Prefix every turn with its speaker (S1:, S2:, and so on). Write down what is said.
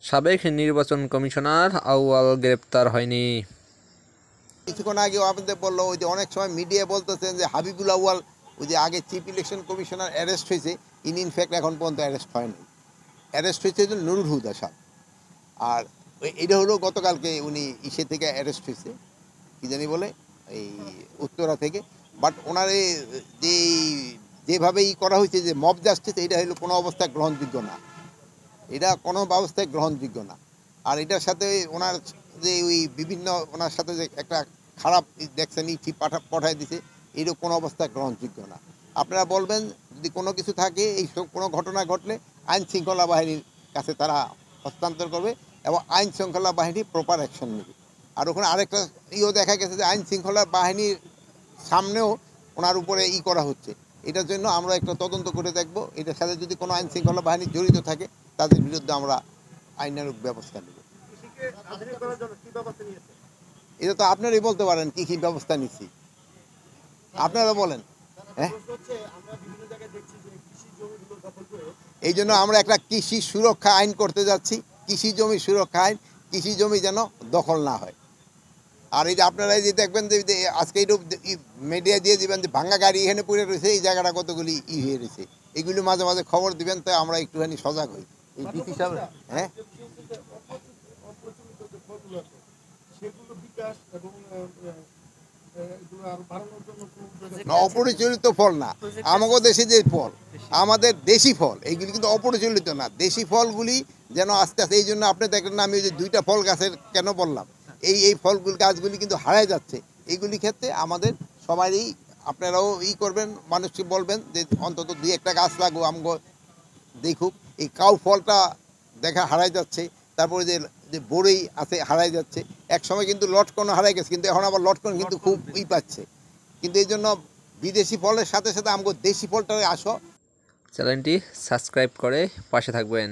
S1: সাবেক নির্বাচন কমিশনার আউয়াল গ্রেপ্তার হয়নি।
S2: কিছুক্ষণ আগে আপনাদের বললো ওই যে অনেক সময় মিডিয়া বলতেছেন যে হাবিবুল আউয়াল ওই যে আগে চিফ ইলেকশন কমিশনার অ্যারেস্ট হয়েছে, ইনফ্যাক্ট এখন পর্যন্ত অ্যারেস্ট হয়নি। অ্যারেস্ট হয়েছে যে নুরুল হুদা সাহেব। আর এটা হলো গতকালকে উনি ইসে থেকে অ্যারেস্ট হয়েছে, কি জানি বলে এই উত্তরা থেকে। বাট ওনার যে যেভাবে করা হয়েছে যে মব জাস্টিস, এটা হলো কোনো অবস্থায় গ্রহণযোগ্য না, এটা কোনো ব্যবস্থায় গ্রহণযোগ্য না। আর এটার সাথে ওনার যে ওই বিভিন্ন ওনার সাথে যে একটা খারাপ দেখছেন ইটি পাঠায় দিছে, এরও কোনো অবস্থায় গ্রহণযোগ্য না। আপনারা বলবেন যদি কোনো কিছু থাকে, এই সব কোনো ঘটনা ঘটলে আইন শৃঙ্খলা বাহিনীর কাছে তারা হস্তান্তর করবে এবং আইন শৃঙ্খলা বাহিনী প্রপার অ্যাকশন নেবে। আর ওখানে আরেকটা দেখা গেছে যে আইন শৃঙ্খলা বাহিনীর সামনেও ওনার উপরে করা হচ্ছে। এটার জন্য আমরা একটা তদন্ত করে দেখব, এটার সাথে যদি কোনো আইন শৃঙ্খলা বাহিনী জড়িত থাকে তাদের বিরুদ্ধে আমরা আইনানুগ ব্যবস্থা নেব। এটা তো আপনারাই বলতে পারেন কি কি ব্যবস্থা নিচ্ছি, আপনারা বলেন। হ্যাঁ, এই জন্য আমরা একটা কৃষি সুরক্ষা আইন করতে যাচ্ছি, কৃষি জমি সুরক্ষা আইন, কৃষি জমি যেন দখল না হয়। আর এই যে আপনারা যে দেখবেন যে আজকে একটু মিডিয়া দিয়ে দিবেন যে ভাঙ্গা গাড়ি এখানে পড়ে রয়েছে, এই জায়গাটা কতগুলি হয়ে রয়েছে, এগুলি মাঝে মাঝে খবর দিবেন, তো আমরা একটুখানি সজাগ হই। এই ডিসি সাহেব, হ্যাঁ, অপরিচালিত ফল না, আমাদের দেশে যে ফল, আমাদের দেশি ফল, এইগুলি কিন্তু অপরিচালিত না। দেশি ফলগুলি যেন আস্তে আস্তে, এই জন্য আপনি দেখেন না আমি ওই যে 2টা ফল গাছের কেন বললাম, এই ফলগুলি গাছগুলি কিন্তু হারায় যাচ্ছে। এইগুলি ক্ষেত্রে আমাদের সবারই, আপনারাও করবেন, মানুষকে বলবেন যে অন্তত 2-1টা গাছ লাগুক, আমগো দেখুক। এই কাউ ফলটা দেখা হারায় যাচ্ছে, তারপরে যে যে বড়ই আছে হারায় যাচ্ছে। এক সময় কিন্তু লটকন হারাই গেছে, কিন্তু এখন আবার লটকন কিন্তু খুব পাচ্ছে। কিন্তু এই জন্য বিদেশি ফলের সাথে সাথে আমগো দেশি ফলটা আসো।
S1: চ্যানেলটি সাবস্ক্রাইব করে পাশে থাকবেন।